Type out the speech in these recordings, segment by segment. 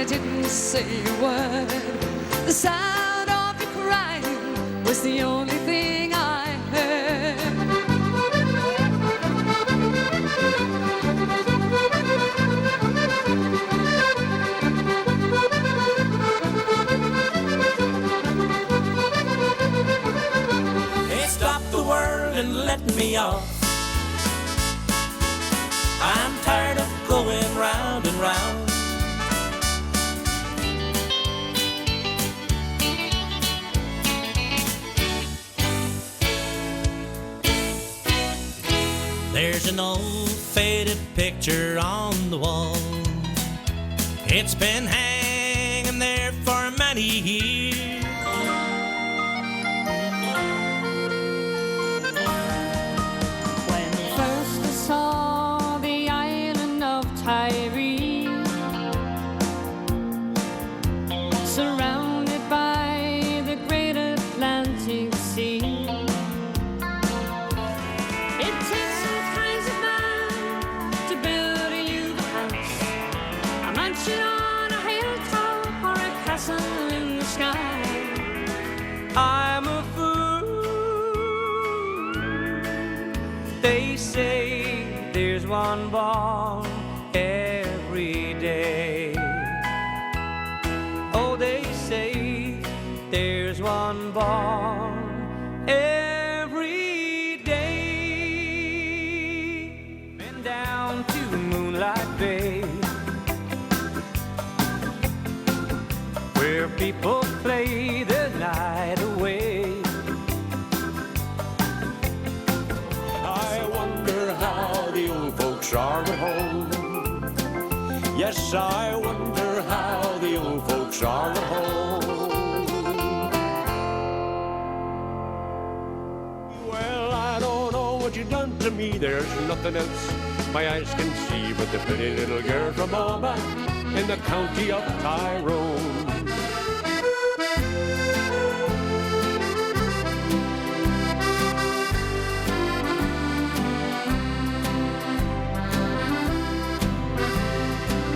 Didn't say a word. The sound of you crying was the only thing I heard. Hey, stop the world and let me off. I'm tired of going round and round. There's an old faded picture on the wall. It's been hanging there for many years. When first I saw the island of Tyree, surrounded by the great Atlantic Sea. In the sky, I'm a fool. They say there's one born every day. Oh, they say there's one born every day. Been down to Moonlight Bay, where people play the night away. I wonder how the old folks are at home. Yes, I wonder how the old folks are at home. Well, I don't know what you've done to me. There's nothing else my eyes can see but the pretty little girl from Alma in the county of Tyrone.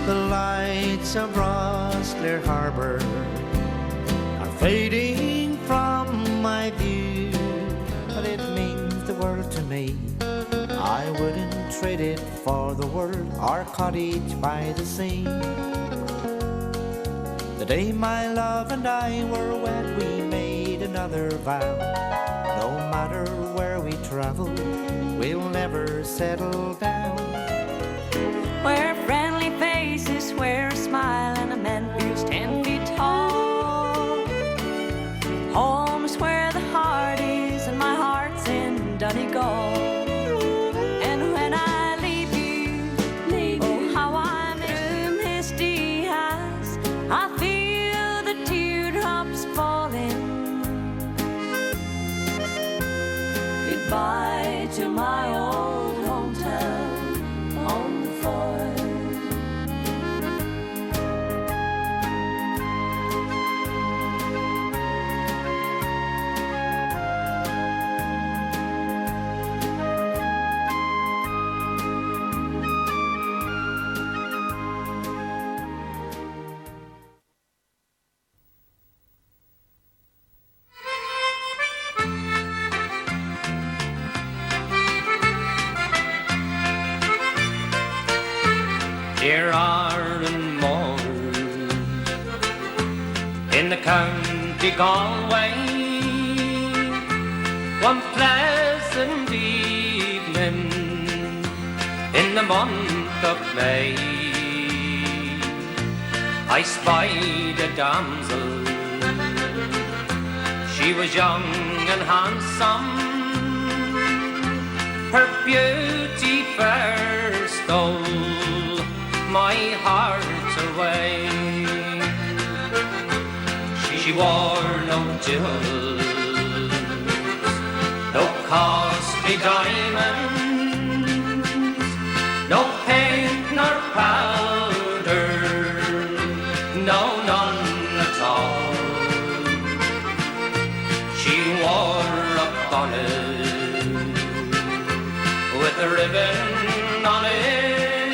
The lights of Rosslare Harbour are fading from my view, but it means the world to me. I wouldn't trade it for the world, our cottage by the sea. The day my love and I were wed, we made another vow. No matter where we travel, we'll never settle down. Where friendly faces wear a smile and a man feels 10 feet tall. Home is where the heart is and my heart's in Donegal. And when I leave you, oh how I miss misty eyes. I feel the teardrops falling. Goodbye to my old hometown on the Foyle. Dear Iron Moor in the county Galway, one pleasant evening in the month of May, I spied a damsel. She was young and handsome, her beauty fair stole my heart away. She wore no jewels, no costly diamonds, no paint nor powder, no, none at all. She wore a ribbon on it,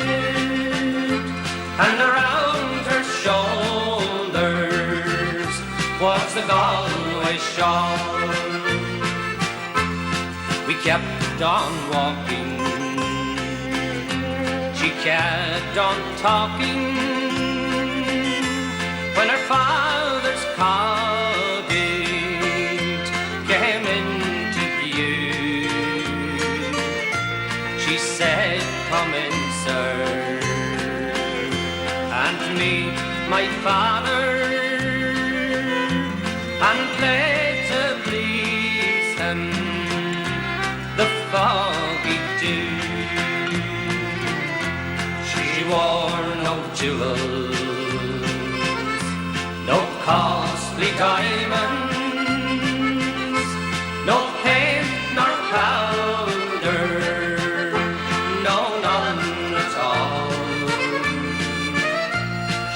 and around her shoulders was the Galway shawl. We kept on walking, she kept on talking, when her father's cottage came into view. She said, "Come in, sir, and meet my father, and play to please him the foggy dew." She wore no jewels, no costly diamonds, no paint nor powder, no, none at all.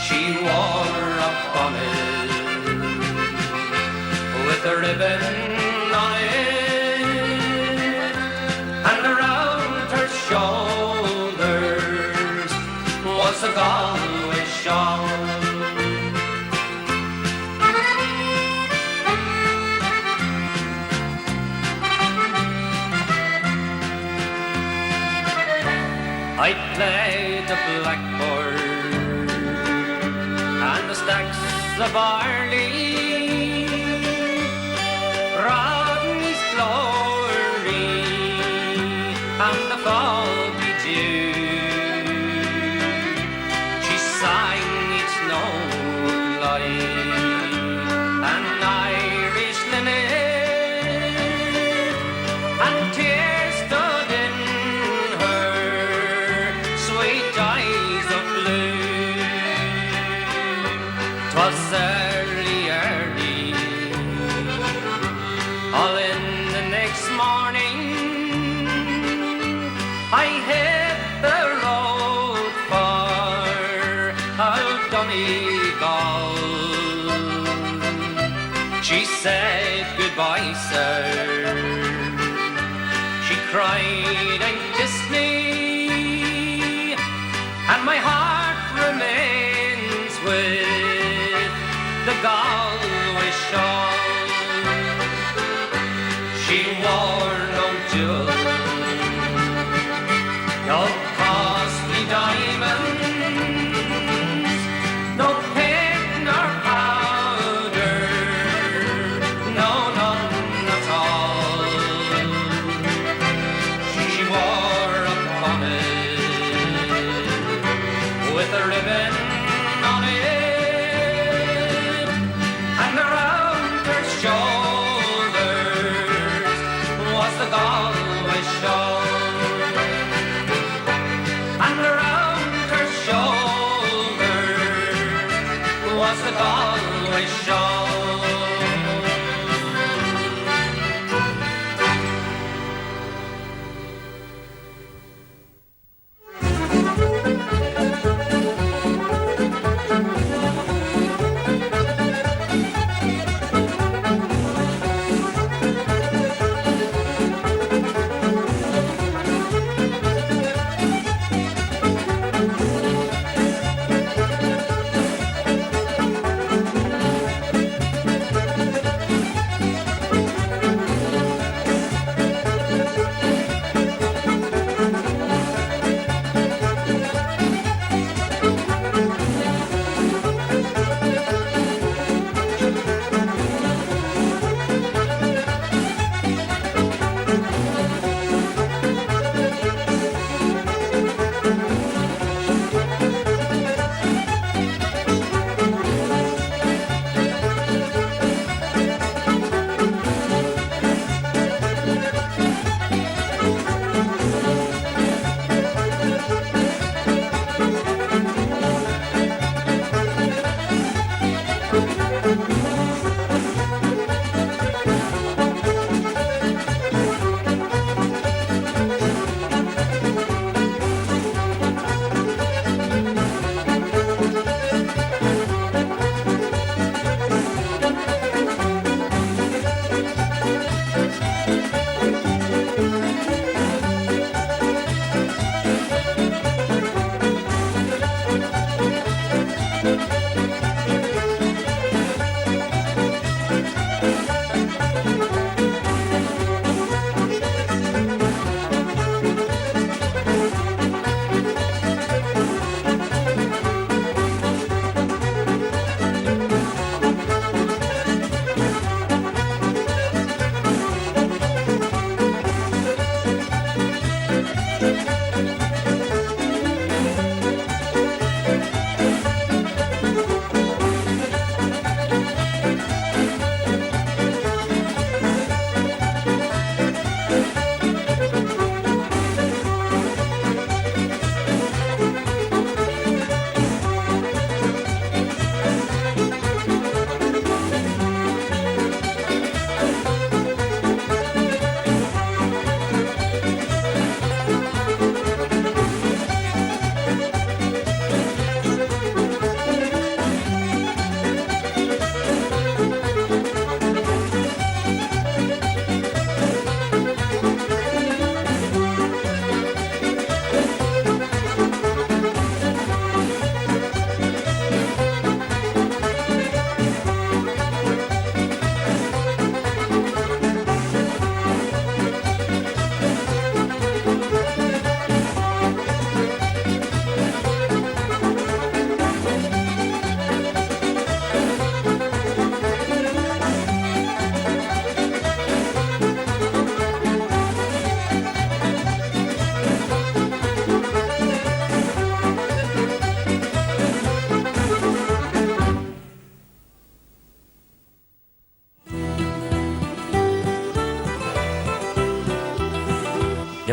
She wore a bonnet with a ribbon on it, and around her shoulders was a Galway shawl. I played the blackboard and the stacks of barley, Rodney's glory and the foggy dew. She sang It's No Lie, an Irish linnet, and tears stood in her sweet eyes of blue. 'Twas early, early, all in the next morning, I hit the road for old Donegal. She said, "Goodbye, sir." She cried and kissed me, and my heart remains with the Galway shawl. She wore no jewels, no costly diamonds, no paint nor powder, no, none at all. She wore a bonnet with a ribbon on it, and around her shoulders was the Galway shawl. And around her shoulders was the Galway shawl.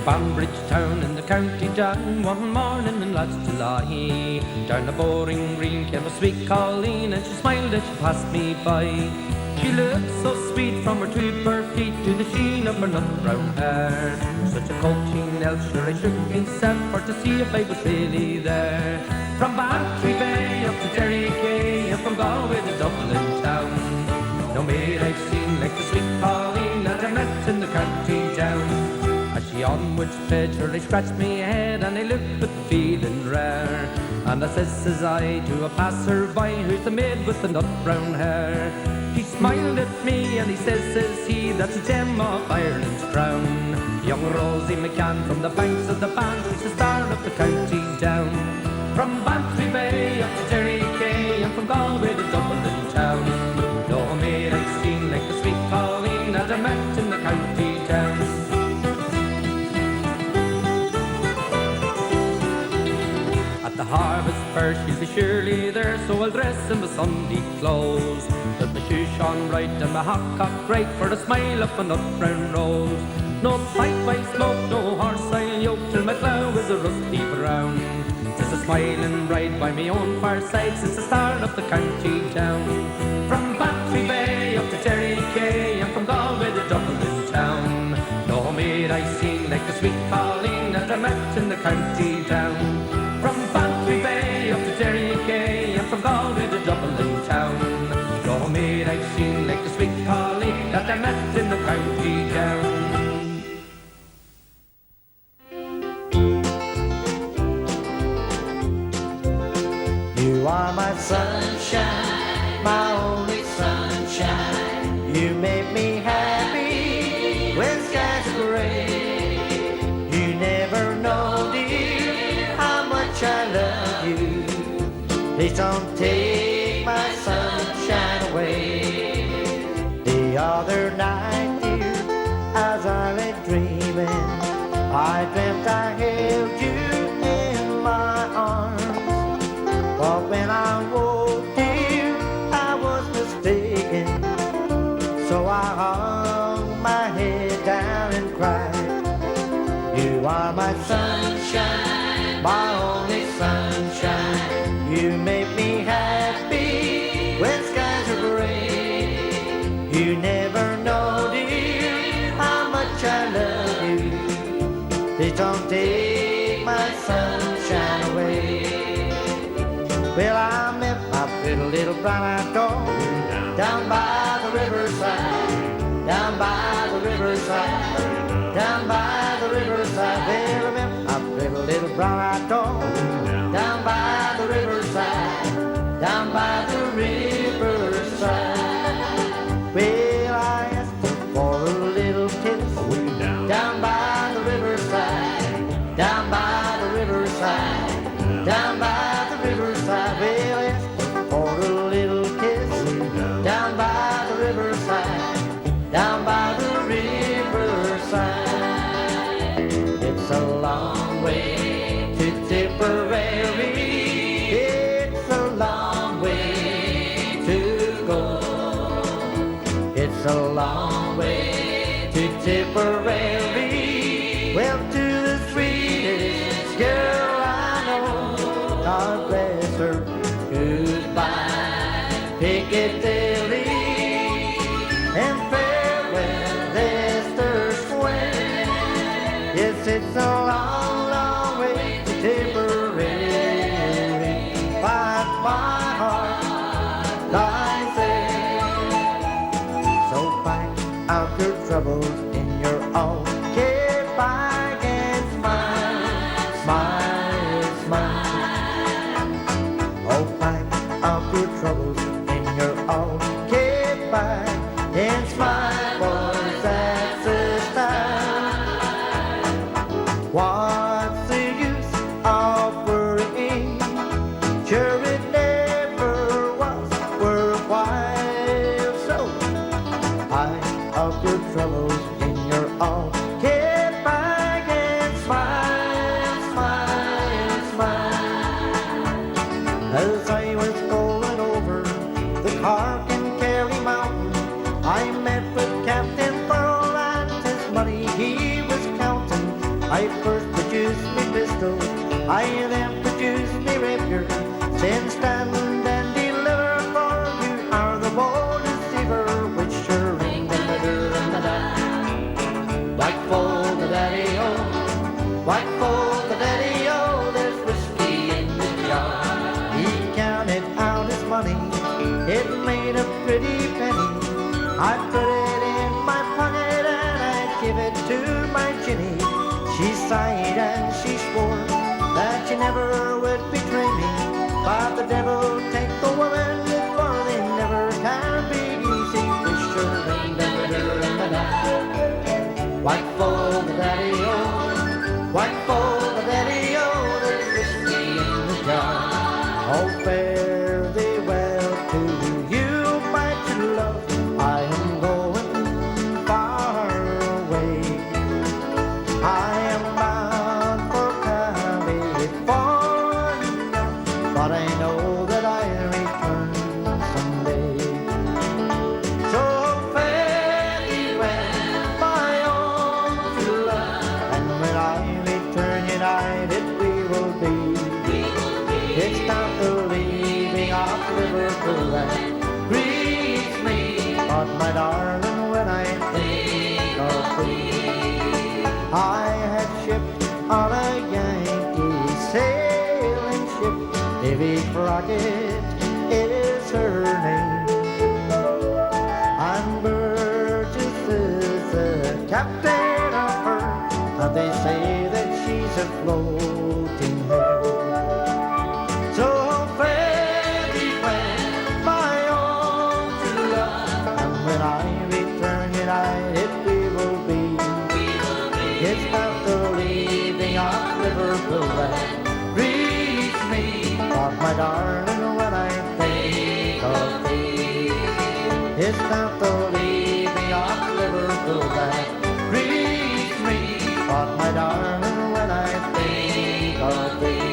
Banbridge town in the county down one morning in last July. Down the boring green came a sweet Colleen, and she smiled as she passed me by. She looked so sweet from her 2 bare feet to the sheen of her nut brown hair. Such a coaching elf, sure I shook myself for to see if I was really there. From Bantry Bay up to Derry Gay, and from Galway to Dublin town. No maid I've seen like the sweet Colleen that I met in the county down. As she onwards sped, her I scratched me head, and I looked but feeling rare. And I says I to a passer-by, who's the maid with the nut brown hair. He smiled at me, and he says he, that's a gem of Ireland's crown. Young Rosie McCann from the banks of the Banff, she's the star of the county down. From Bantry Bay up to Derry Quay, and from Galway to Dublin town. No maid I've seen like the sweet Colleen that I met in the county town. The harvest fair, she'll be surely there, so I'll dress in my Sunday clothes. Let my shoes shone right and my hat cocked right for a smile up a nut brown rose. No pipe I smoke, no horse I'll yoke, till my plough is a rusty brown. Tis a smiling ride by my own far side since the start of the county town. From Bantry Bay up to Derry Quay, and from Galway to Dublin town. No maid I've seen like the sweet Colleen that I met in the county town. From Bantry Bay up to Derry Quay, and from Galway to Dublin town. No maid I've seen like the sweet Colleen that I met in the county town. You are my sunshine, my only sunshine. You make me happy when skies are gray. You never know, dear, how much I love you. Please don't take my sunshine away. The other night, dear, as I lay dreaming, I dreamt I held you in my arms. But when I woke, dear, I was mistaken. So I hung my head down and cried. You are my sunshine, my only sunshine. You make me happy when skies are gray. You never know, dear, how much I love you. Please don't take my sunshine away. Well, I met my pretty little brown-eyed dog down by the riverside, down by the riverside, down by the riverside. Well, I met my pretty little brown-eyed dog down by the riverside, down by the riverside. Well, I asked her for a little kiss down by the riverside, down by the riverside, down by the riverside. Well, I asked her for a little kiss down by the riverside, down by the riverside. It's a long way to Tipperary. It's a long way to go. It's a long way to Tipperary. Well, to the sweetest girl I know, God bless her, goodbye Piccadilly, and farewell Esther Square. Yes, it's a long, long way to Tipperary, but my heart lies there. So find out your troubles in your own goodbye and smile, smile, smile. Oh, find out your troubles in your own goodbye and smile, boys, that's the style. What's the use of worrying? Sure, it never was worthwhile. So hide up your troubles in your own goodbye and smile, smile, smile. As I was going over the Cork and Kerry Mountain, I met with Captain Pearl and his money he was counting. I first produced me pistol, I then produced me rapier, saying stand and deliver, for you are the bold deceiver, which sure ring the mother and the dad. White fold the daddy-o, white fold the daddy-o, there's whiskey in the jar. He counted out his money, it made a pretty penny. I put it in my pocket and I give it to my Ginny. She sighed and she swore that she never would betray me. But the devil take the woman, for they never can be easy. Fisher and the bitter and the night. White fold the daddy-o, white fold the daddy-o, there's whiskey in the jar. Oh, fare thee well to you, my true love, I am going far away. I am bound for California, but I know that I'll return someday. So fare thee well, my own true love, and when I return united we will be. It's not the leaving of Liverpool that grieves me, but my darling, when I think of thee, I had shipped on a Yankee sailing ship. Davy Crockett is her name, and Burgess is the captain of her, and they say that she's a floating head. So fare thee well, my own true love, and when I return united we will be. It's not the leaving of Liverpool that grieves me, but my darling, when I think of thee. It's not the leaving of Liverpool that grieves me, but my darling, when I think of thee.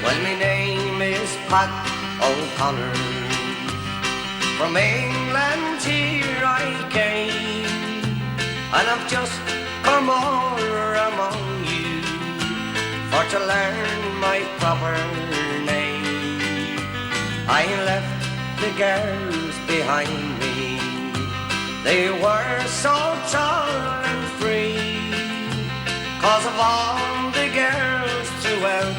Well, my name is Pat O'Connor. From England here I came, and I've just come over among you for to learn my proper name. I left the girls behind me, they were so tall and free, 'cause of all the girls throughout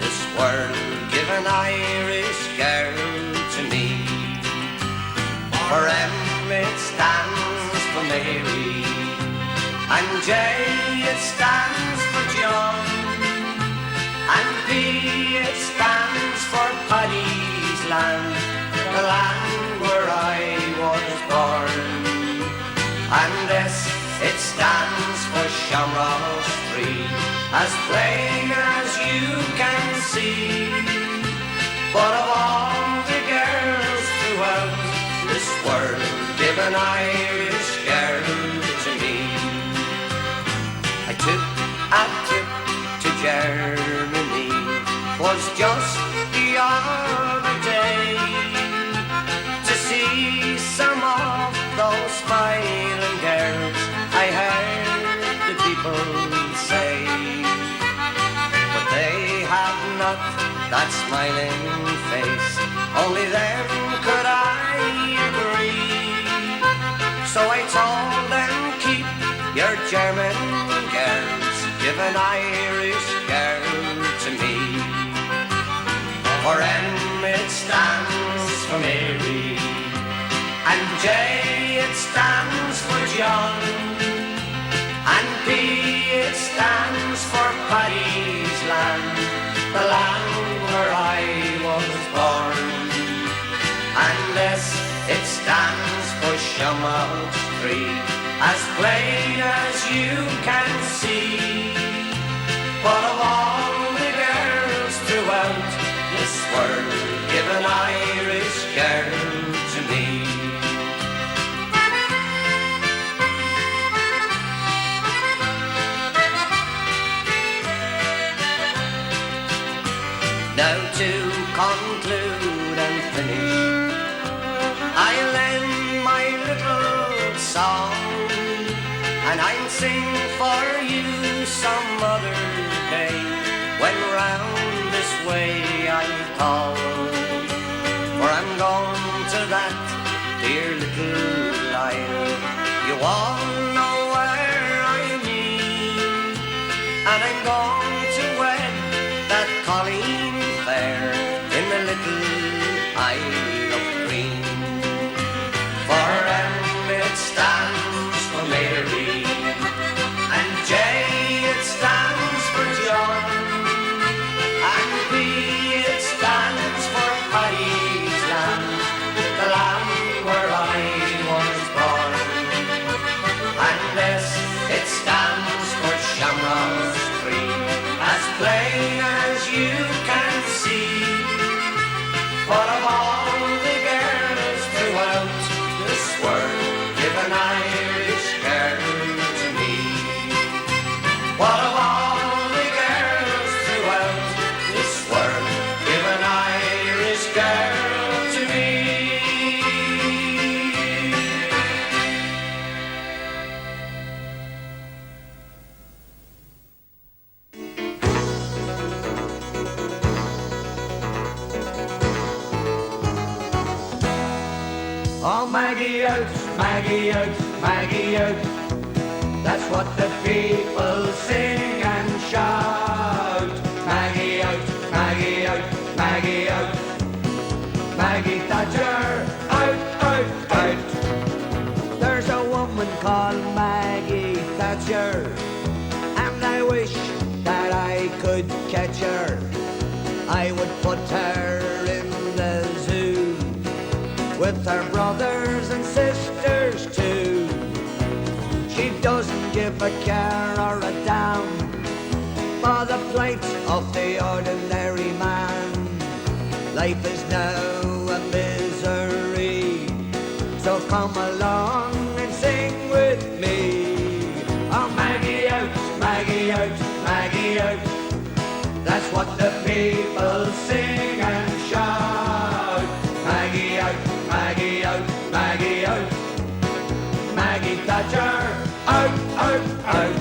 this world give an Irish girl to me. For M it stands for Mary, and J it stands for John, and P it stands for Paddy's land, the land where I was born. And S it stands for Shamrock Street, as plain as you can see. But of all the girls throughout this world, give an Irish girl to me. I took a trip to Germany, 'twas just the other day, to see some of those smiling girls I heard the people say. But they have not that smiling face, only them could I agree. So I told them, keep your German girls, give an Irish girl to me. For M it stands for Mary, and J it stands for John, and P it stands for Paddy's land, the land where I was born. And S it stands for Shamrock Street, as plain as you can see. But of all the girls throughout this world, give an Irish girl to me. Now to conclude and finish, I'll end my little song, and I'll sing for you some other day, when round this way I call. For I'm going to that dear little isle, you all know where I mean, and I'm going to wed that Colleen fair in the little Isle of Green. For M it stands for Mary, and J it stands for John, and P it stands for Paddy's land, the land where I was born. And S it stands for Shamrock Street, as plain as you can see. But of all the girls throughout this world, give an Irish girl to me. What of all the girls throughout this world, give an Irish girl to me. Oh, Maggie out, Maggie out, Maggie out. That's what the people sing and shout. Maggie out, Maggie out, Maggie out. Maggie Thatcher, out, out, out. There's a woman called Maggie Thatcher, and I wish that I could catch her. I would put her in the zoo with her brothers and sisters too. She doesn't give a care or a damn for the plight of the ordinary man. Life is now a misery, so come along and sing with me. Oh, Maggie out, Maggie out, Maggie out. That's what the people sing and shout. Maggie out, Maggie out, Maggie out. Maggie Thatcher, out, out, out.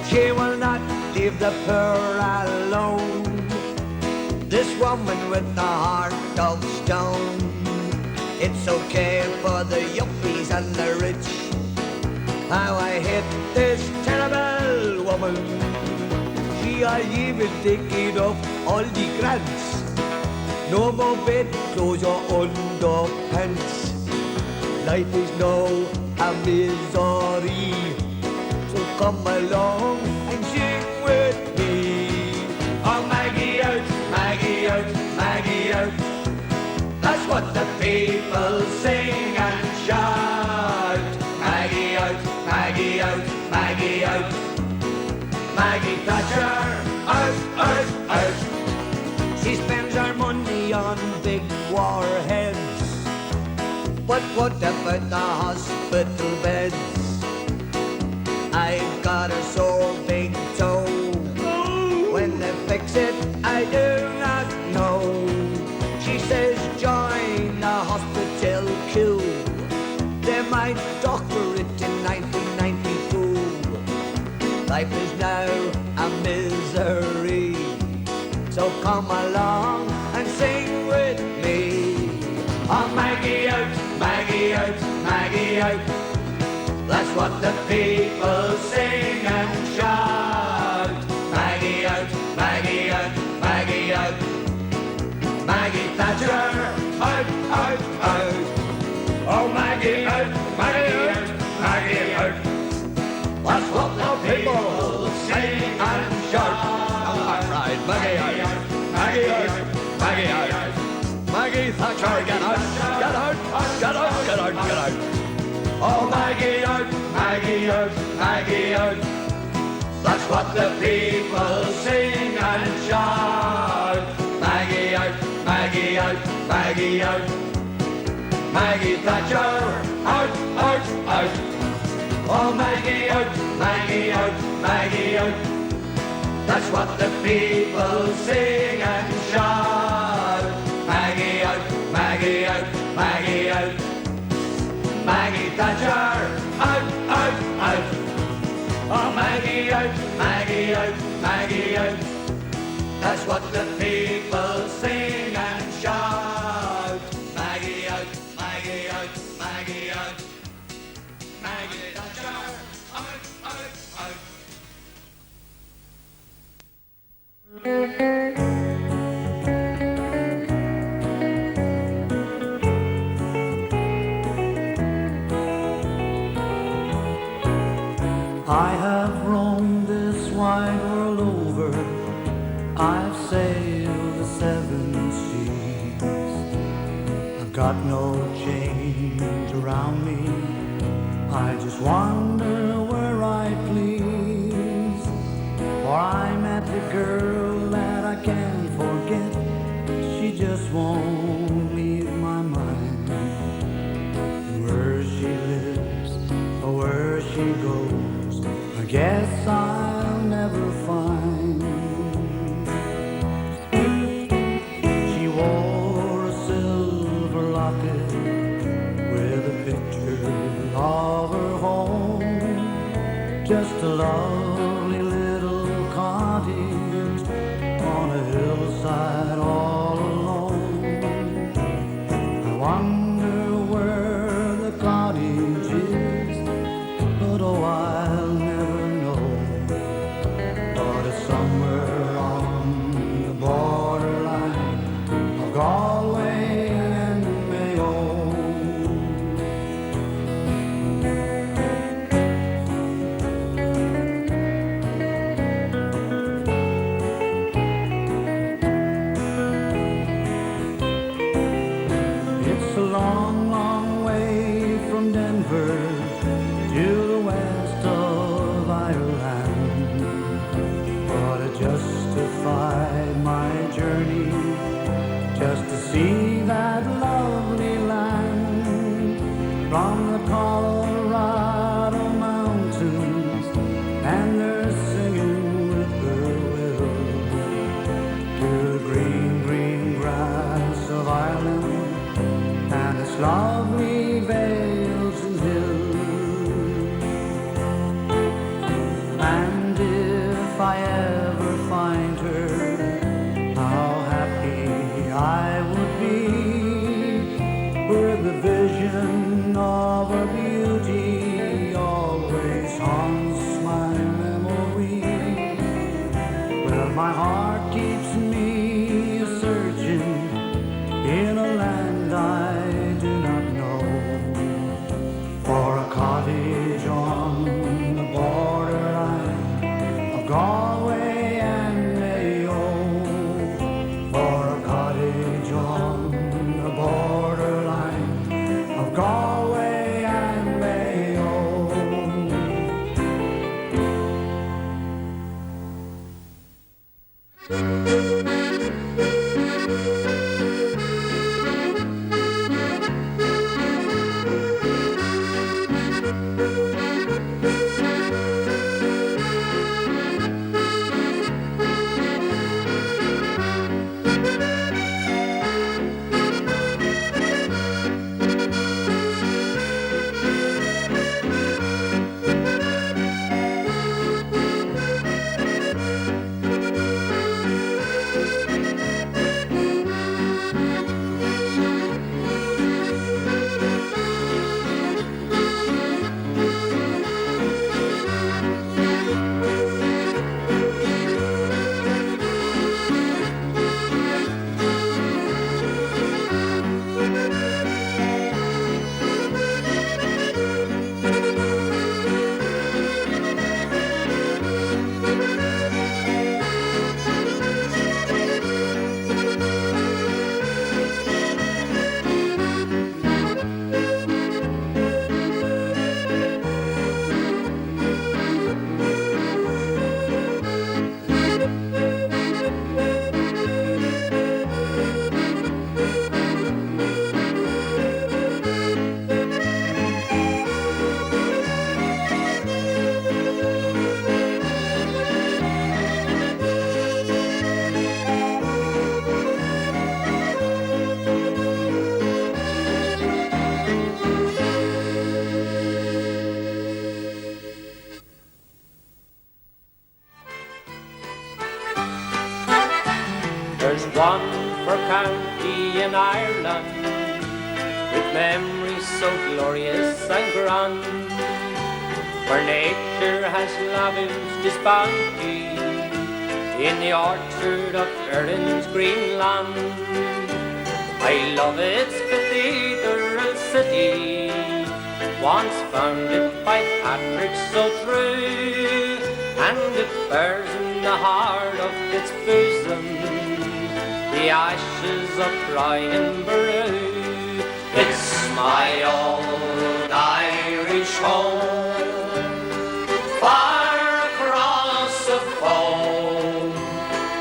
She will not leave the poor alone, this woman with a heart of stone. It's okay for the yuppies and the rich. How I hate this terrible woman. She are even taking off all the grants. No more bed clothes or underpants. Life is now a misery, so come along and sing with me. Oh, Maggie out, Maggie out, Maggie out. That's what the people sing and shout. Maggie out, Maggie out, Maggie out. Maggie Thatcher, out, out, out. She spends her money on big warheads. But what about the hospital beds? I've got a sore big toe. When they fix it, I do not know. She says join the hospital queue. They might doctor it in 1992. Life is now a misery. So come along and sing with me. Oh, Maggie out, Maggie out, Maggie out. That's what the people sing and shout. Maggie out, Maggie out, Maggie out. Maggie Thatcher, out, out, out. Oh, Maggie out, Maggie out, Maggie out. That's what the people sing and shout. Right, Maggie out, Maggie out, Maggie out. Maggie Thatcher, get out, get out, get out, get out, get out. Oh, Maggie out, Maggie out, Maggie out. That's what the people sing and shout. Maggie out, Maggie out, Maggie out. Maggie Thatcher, out, out, out. Oh, Maggie out, Maggie out, Maggie out. That's what the people sing and shout. Maggie out, Maggie out, Maggie out. Maggie Thatcher, out, out, out. Oh, Maggie out, Maggie out, Maggie out. That's what the people sing and shout. Maggie out, Maggie out, Maggie out. Maggie Thatcher, out, out, out. I have roamed this wide world over. I've sailed the 7 seas. I've got no chains around me. I just wander where I please. For I met a girl that I can't forget. She just won't leave my mind. And where she lives or where she goes, I guess I'll never find. She wore a silver locket with a picture of her home. Just a lovely little cottage on a hillside all alone. I wonder where the cottage is, but oh, I'll never know. But it's somewhere on the borderline of Galway and Mayo. It's a long, long way from Denver to the west of Ireland, but I justified my journey just to see that lovely land from the Colorado mountains, and they're singing with her will to the green, green grass of Ireland and its lovely vales and hills. And if I ever find her, how happy I would be, where the vision of her beauty always haunts my memory. Well, my heart keeps me searching in a land I do not know, for a cottage on the borderline of Galway and Mayo. For a cottage on the borderline of Galway and county in Ireland, with memories so glorious and grand, where nature has lavished its bounty in the orchard of Erin's green land. I love its cathedral city, once founded by Patrick so true, and it bears in the heart of its bosom the ashes of Brian Boru. It's my old Irish home, far across the foam,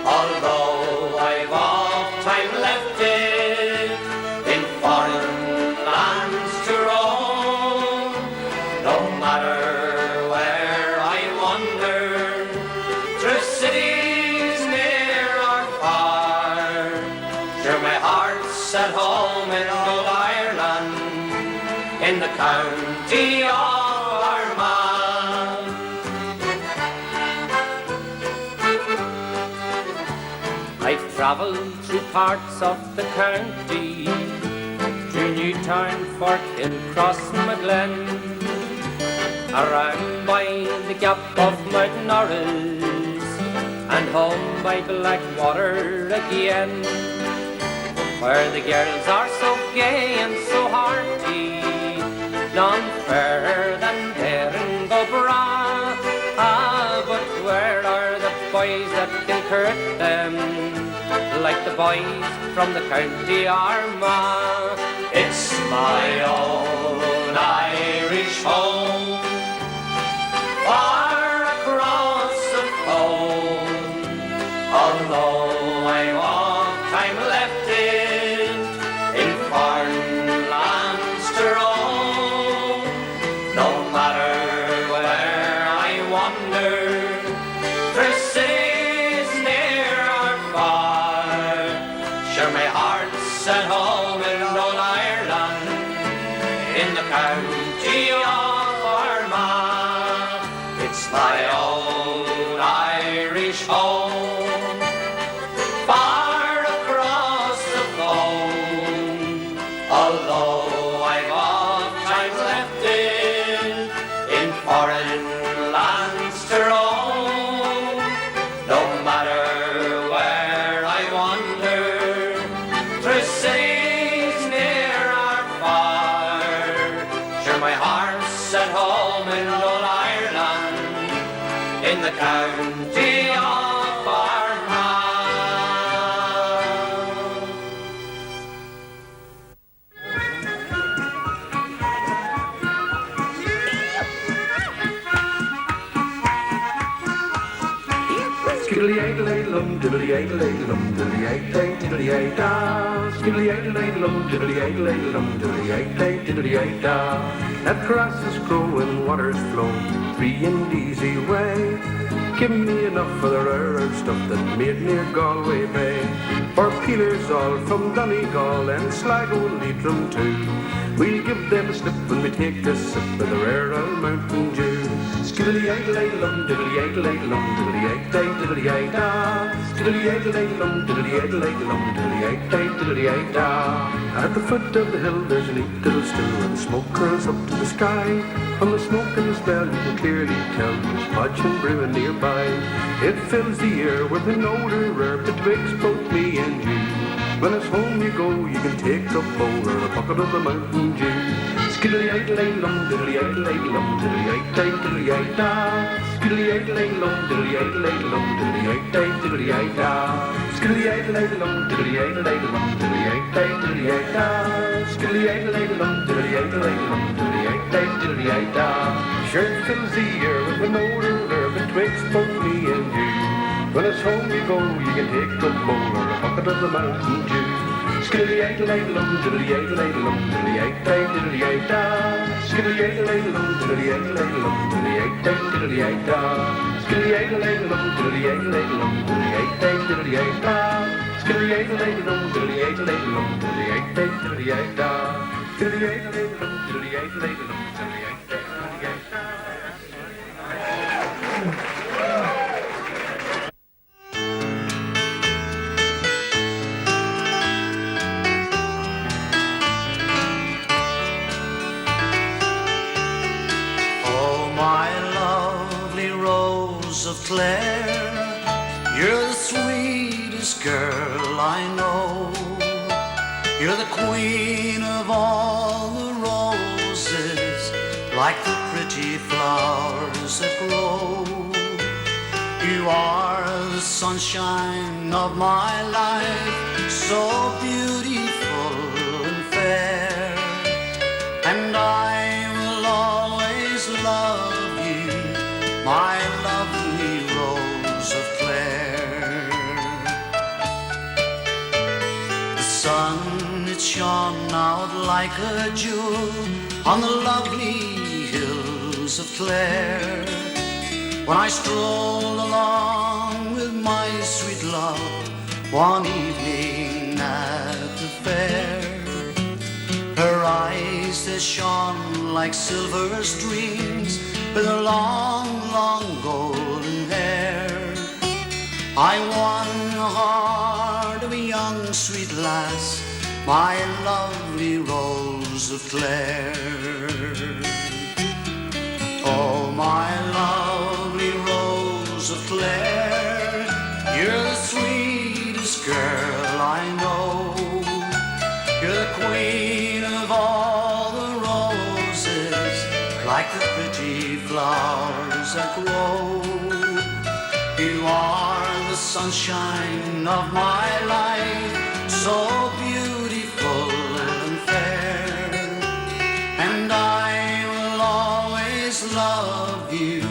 although I've oft time left it in foreign lands to roam. No matter where I wander, through cities near or far, sure my heart's at home in old Ireland, in the county of Armagh. I've travelled through parts of the county, through Newtown, Forkhill, Crossmaglen, around by the gap of Mount Norris, and home by Blackwater again, where the girls are so gay and so hearty, none fairer than Darren Gobra. Ah, but where are the boys that can court them, like the boys from the county Armagh? It's my own Irish home, far across the foam, although I've oft time left it in foreign lands to roam. No matter where I wander, through cities near or far, sure my heart's at home in old Ireland, in the county of Armagh. It's my own Irish home, far across the foam, although I've oft times left it in foreign lands to roam. No matter where I wander, through cities near or far, sure my heart's at home in old Ireland, in the county of Armagh. Skiddly-aidle-aidle-lum, diddly-aidle-aidle-lum, diddly-aid-day-diddly-aid-da. Skiddly-aidle-aidle-lum, diddly-aidle-aidle-lum, diddly-aid-day-diddly-aid-da. Let grasses grow and waters flow, free and easy way. Give me enough of the rare stuff that made near Galway Bay. For peelers all from Donegal and Sligo and Leitrim too, we'll give them a slip when we take a sip of the rare old Mountain Dew. Skiddly-aidle-aidle-lum, diddly-aidle-aidle-lum, diddly-aid-day-diddly-aid-da. Skiddly-aidle-aidle-lum, diddly-aidle-aidle-lum, diddly-aid-day-diddly-aid-da. At the foot of the hill there's a neat little still, and the smoke curls up to the sky. From the smoke and the smell you can clearly tell there's punch and brewing nearby. It fills the air with an odor rare betwixt both me and you. When it's home you go, you can take a bowl or a bucket of the Mountain Dew. Skiddly-aidle-aidle-lum, diddly-aidle-aidle-lum, diddly-aid-day-diddly-aid-da. Skiddly-aidle-aidle-lum, diddly-aidle-aidle-lum, diddly-aid-day-diddly-aid-da. Skiddly-aidle-aidle-lum, diddly-aidle-aidle-lum, diddly-aid-day-diddly-aid-da. Skiddly-aidle-aidle-lum, diddly-aidle-aidle-lum, diddly-aid-day-diddly-aid-da. Sure it fills the air with an odor rare betwixt both me and you. When it's home you go, you can take a bowl or a bucket of the Mountain Dew. Skiddly-aidle-aidle-lum, diddly-aidle-aidle-lum, diddly-aid-day-diddly-aid-da. Skiddly-aidle-aidle-lum, diddly-aidle-aidle-lum, diddly-aid-day-diddly-aid-da. Skiddly-aidle-aidle-lum, diddly-aidle-aidle-lum, diddly-aid-day-diddly-aid-da. Skiddly-aidle-aidle-lum, diddly-aidle-aidle-lum, diddly-aid-day-diddly-aid-da. Skiddly-aidle-aidle-lum, diddly-aidle-aidle-lum, diddly-aid-day-diddly-aid-da. Clare. You're the sweetest girl I know. You're the queen of all the roses, like the pretty flowers that grow. You are the sunshine of my life, so beautiful and fair. And I will always love you, my lovely Rose of Clare. The sun, it shone out like a jewel on the lovely hills of Clare. When I strolled along with my sweet love one evening at the fair, her eyes they shone like silver streams with her long, long golden hair. I won the heart of a young sweet lass, my lovely Rose of Clare. Oh, my lovely Rose of Clare, you're the sweetest girl I know. You're the queen of all the roses, like the pretty flowers that grow. You are the sunshine of my life, so beautiful and fair. And I will always love you,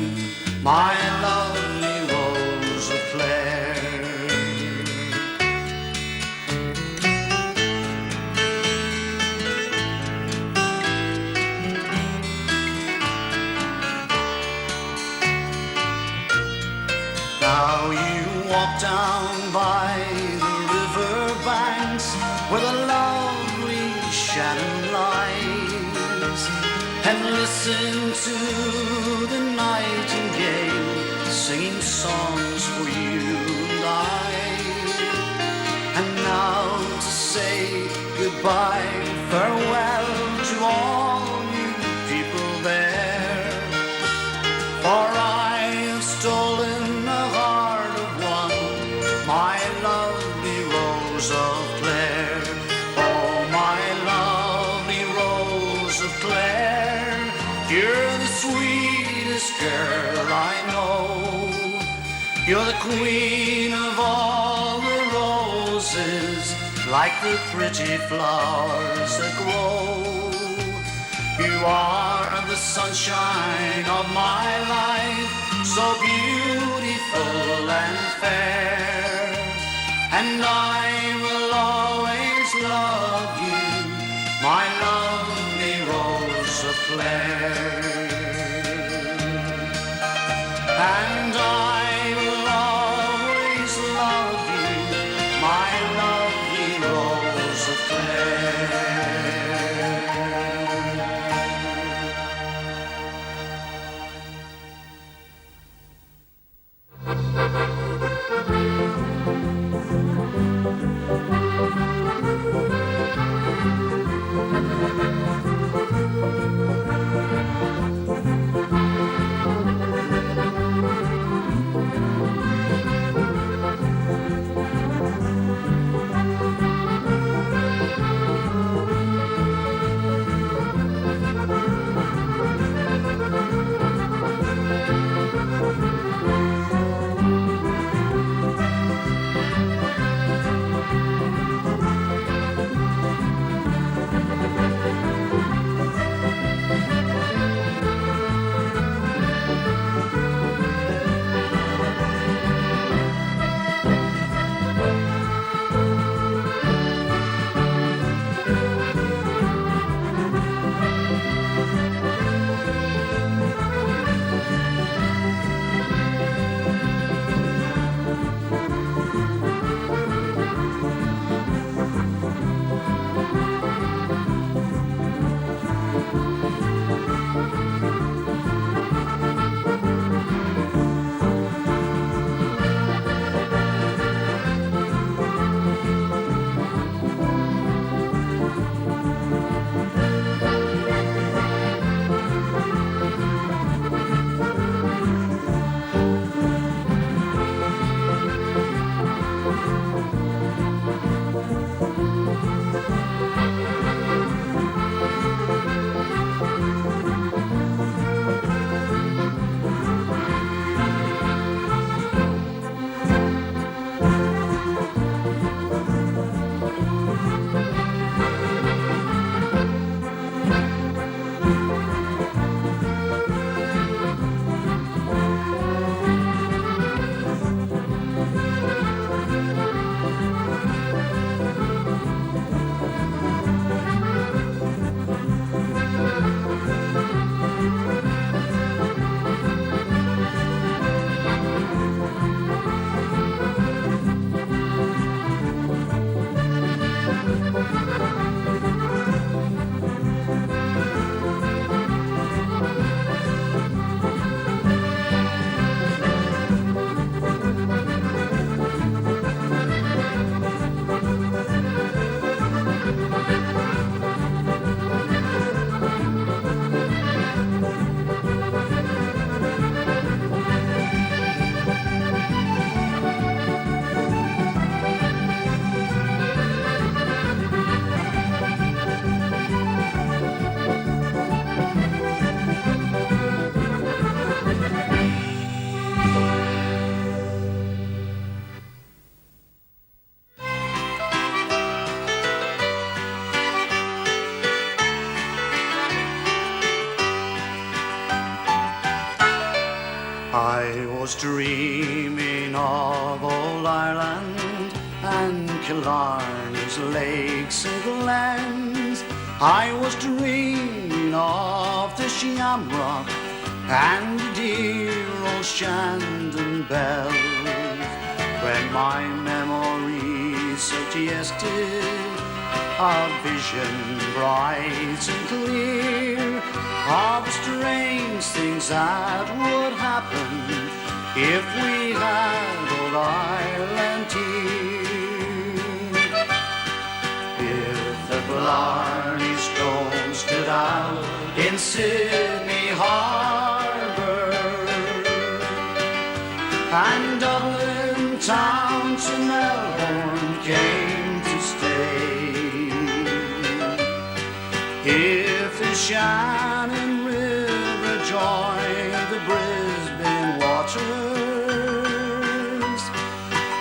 my lovely Rose of Clare. Now you walk down by the river banks where the lovely Shannon lies, and listen to the nightingale singing songs for you and I. And now to say goodbye, farewell to all you people there, for I have stolen the heart of one, my lovely Rose of Clare. Oh, my lovely Rose of Clare, you're the sweetest girl I know. You're the queen of all the roses, like the pretty flowers that grow. You are the sunshine of my life, so beautiful and fair. And I will always love you, my lovely Rose of Clare. And I will always love you, my lovely Rose of Clare. I was dreaming of old Ireland and Killarney's lakes and glens. I was dreaming of the Shamrock and the dear old Shandon bells. When my memory suggested a vision bright and clear of strange things that would happen if we had old Ireland here. If the Blarney Stone stood out in Sydney Harbour and Dublin town to Melbourne came to stay, if the Shannon River joined the Brisbane waters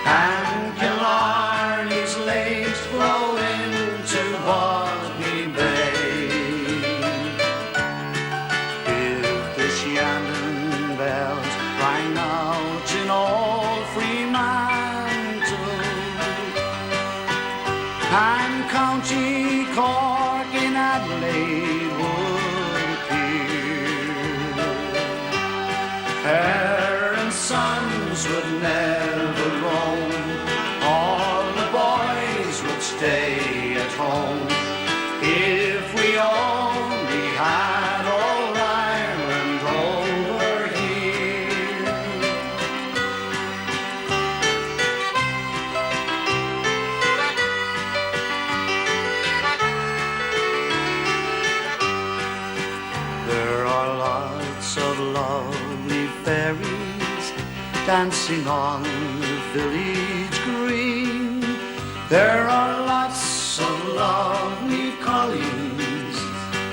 and Killarney's lakes flow into Botany Bay, if the Shannon bells rang out in all Fremantle and County Cork in Adelaide would appear, parents' sons would never roam, all the boys would stay at home, if we only had old Ireland over here. There are lots of lovely fairies dancing on the village green. There are lots of lovely collies,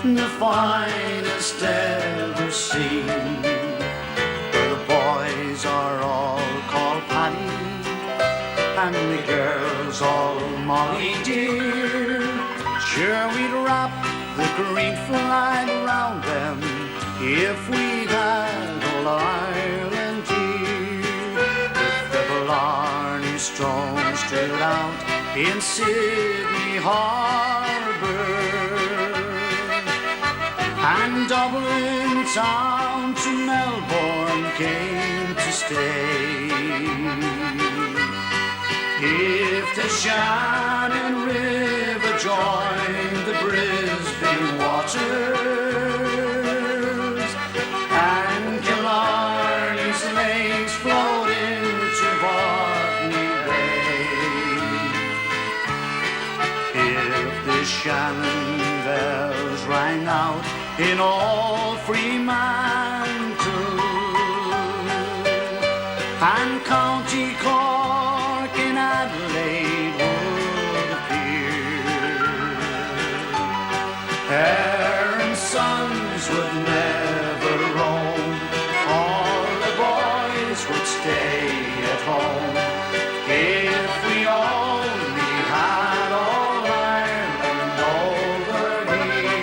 the finest ever seen, where the boys are all called Paddy and the girls all Molly dear. Sure, we'd wrap the green flag around them if we had old Ireland here. If the Blarney Stone stood out in Sydney Harbour and Dublin town to Melbourne came to stay, if the Shannon River joined the Brisbane waters and Killarney's lakes flowed into Botany Bay, if the Shannon bells rang out in all Fremantle and County Cork in Adelaide would appear, Parents' sons would never roam. All the boys would stay at home. If we only had all Ireland over here.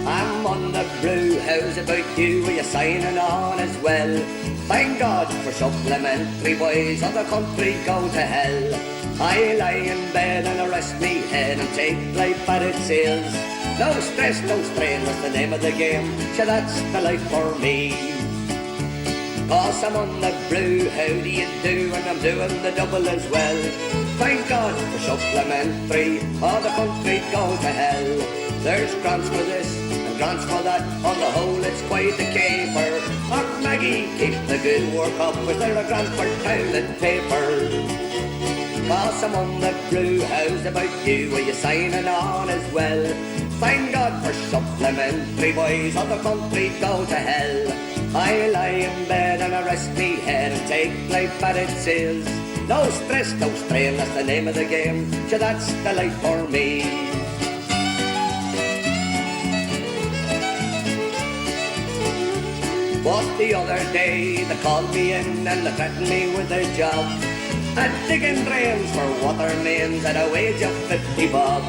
I'm on the brew house about you, are you signing on as well? Thank God for supplementary, boys of the country go to hell. I lie in bed and I rest me head and take life at its heels. No stress, no strain, that's the name of the game, so that's the life for me. Cause I'm on the brew, how do you do? And I'm doing the double as well. Thank God for supplementary, all the country go to hell. There's grants for this and grants for that, on the whole it's quite a caper. Our Maggie keeps the good work up, was there a grant for toilet paper? Cause I'm on the brew house about you, are you signing on as well? Thank God for supplementary, boys of the country go to hell. I lie in bed and I rest me head and take life at its ease. No stress, no strain, that's the name of the game, so that's the life for me. But the other day they called me in and they threatened me with a job. I'm digging drains for water mains at a wage of 50 bob.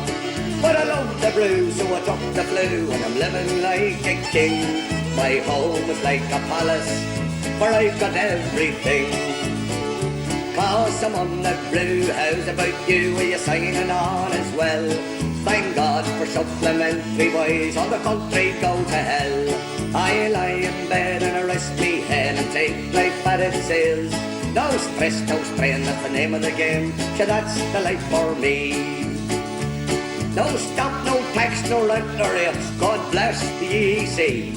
But I love the brew, so I took the flu, and I'm living like a king. My home is like a palace, where I've got everything. Cause I'm on the brew house about you, are you signing on as well? Thank God for supplementary, boys, all the country go to hell. I lie in bed and I rest me head and take life at its ease. No stress, no strain, that's the name of the game, so that's the life for me. No stop, no tax, no rent or rates, God bless the EC.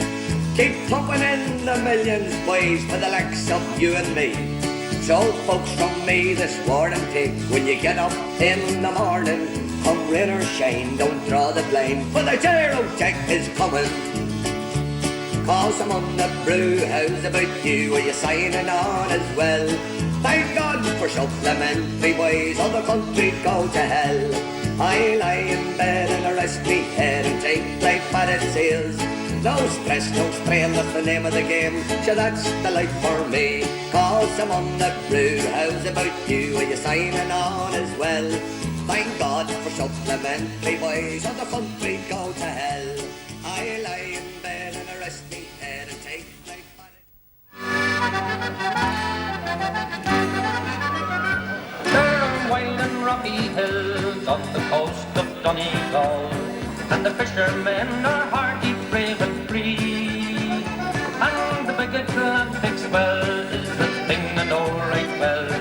Keep pumping in the millions, boys, for the likes of you and me. So folks, from me this warning take, when you get up in the morning, come rain or shine, don't draw the blame, for the zero check is coming. Cause I'm on the brew house about you, are you signing on as well? Thank God for supplementary, boys, all the country go to hell. I lie in bed and I rest me head and take life at its heels. No stress, no strain, that's the name of the game, so that's the life for me. Cause I'm on the brew house about you, are you signing on as well? Thank God for supplementary, boys, all the country go to hell. I lie in bed and I rest me head and take life at its There are wild and rocky hills on the coast of Donegal, and the fishermen are hardy, brave and free. And the big Atlantic swell is the thing I know right well,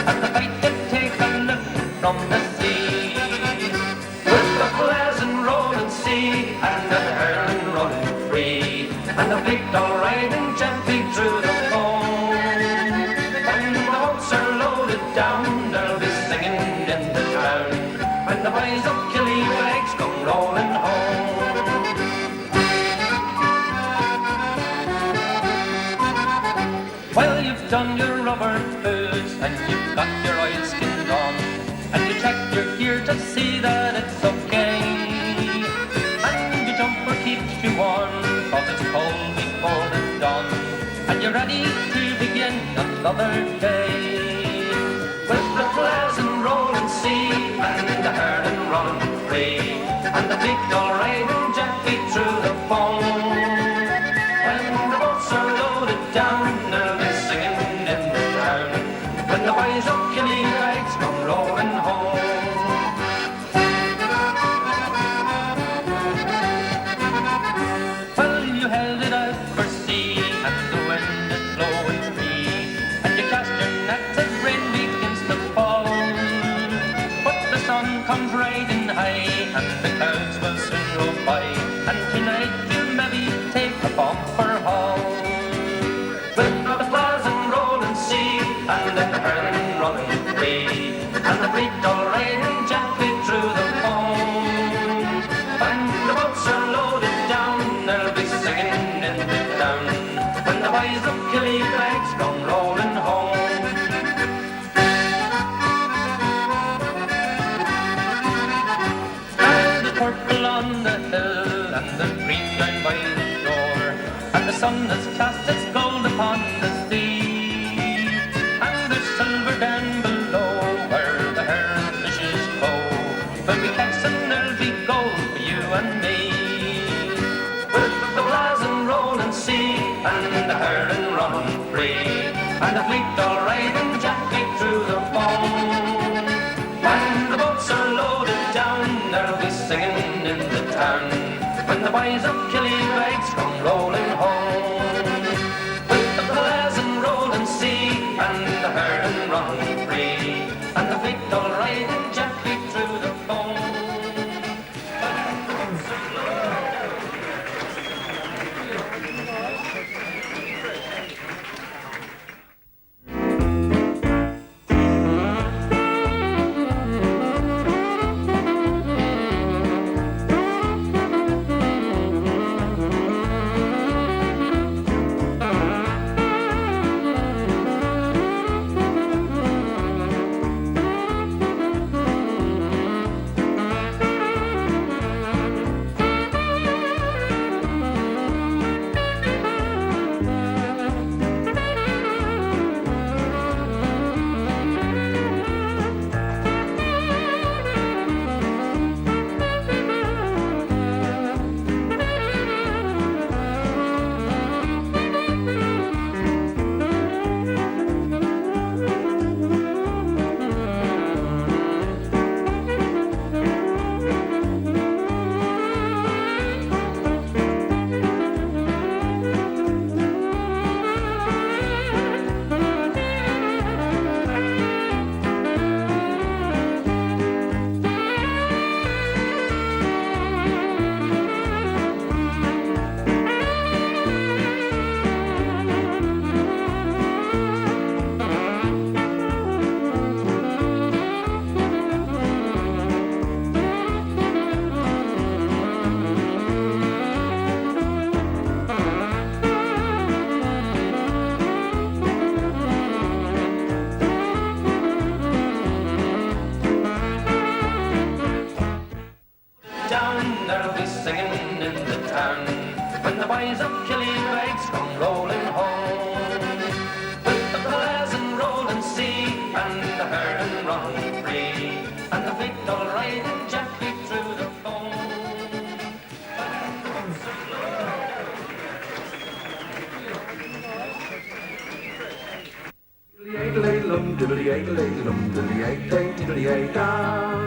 and the fight to take a lift from the sea. With the pleasant rolling sea and the hurling running free, and the fleet all riding gently through the foam. When the boats are loaded down, they'll be singing in the town, when the boys of Killywags come rolling home. Well, you've done your rubber boots and you've got your oilskin on, and you check your gear to see that it's okay, and your jumper keeps you warm, cause it's cold before the dawn, and you're ready to begin another day. With the pleasant rolling sea and the hurling running free, and the fleet all riding gently through the foam. When the boats are loaded down, they'll be singing in the town, when the boys of Killywags come rolling home. Well, you held it out for sea, and the wind is blowing free, and you cast your nets as rain begins to fall. But the sun comes riding high, and the clouds will soon roll by, and tonight you'll maybe take a bumper haul. With the pleasant rolling sea and the hurling running free, and the fleet all riding gently through the foam. When the boats are loaded down, they'll be singing and the green down by the shore, and the sun has cast its gold upon the sea, and there's silver down below where the herring fishes go. When we catch them, there'll be gold for you and me. With the blazing rolling sea and the herring running free, and the fleet all riding gently through the foam. When the boats are loaded down, there'll be singing in the town when the boys of Killybegs come rolling home. With the blazing rolling sea and the herring running free, and the fleet all riding gently through the foam. There'll be singing in the town when the boys of Killybegs come rolling home. With the blazing rolling sea and the herring running free, and the fleet all riding gently through the foam. Diddly-aidle-aidle-lum, diddly-aidle-aidle-lum, diddly-aid-day-diddly-aid-da.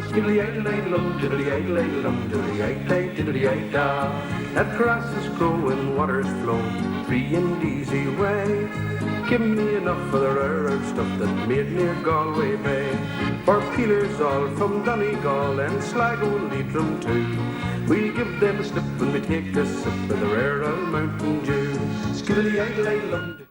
Skiddly-aidle-aidle-lum, diddly-aidle-aidle-lum, diddly-aid-day-diddly-aid-da. Let grasses grow and waters flow, free and easy way. Give me enough of the rare stuff that made near Galway Bay. For peelers all from Donegal and Sligo and Leitrim too, we'll give them a slip when we take a sip of the rare old Mountain Dew. Skiddly-aidle-aidle-lum.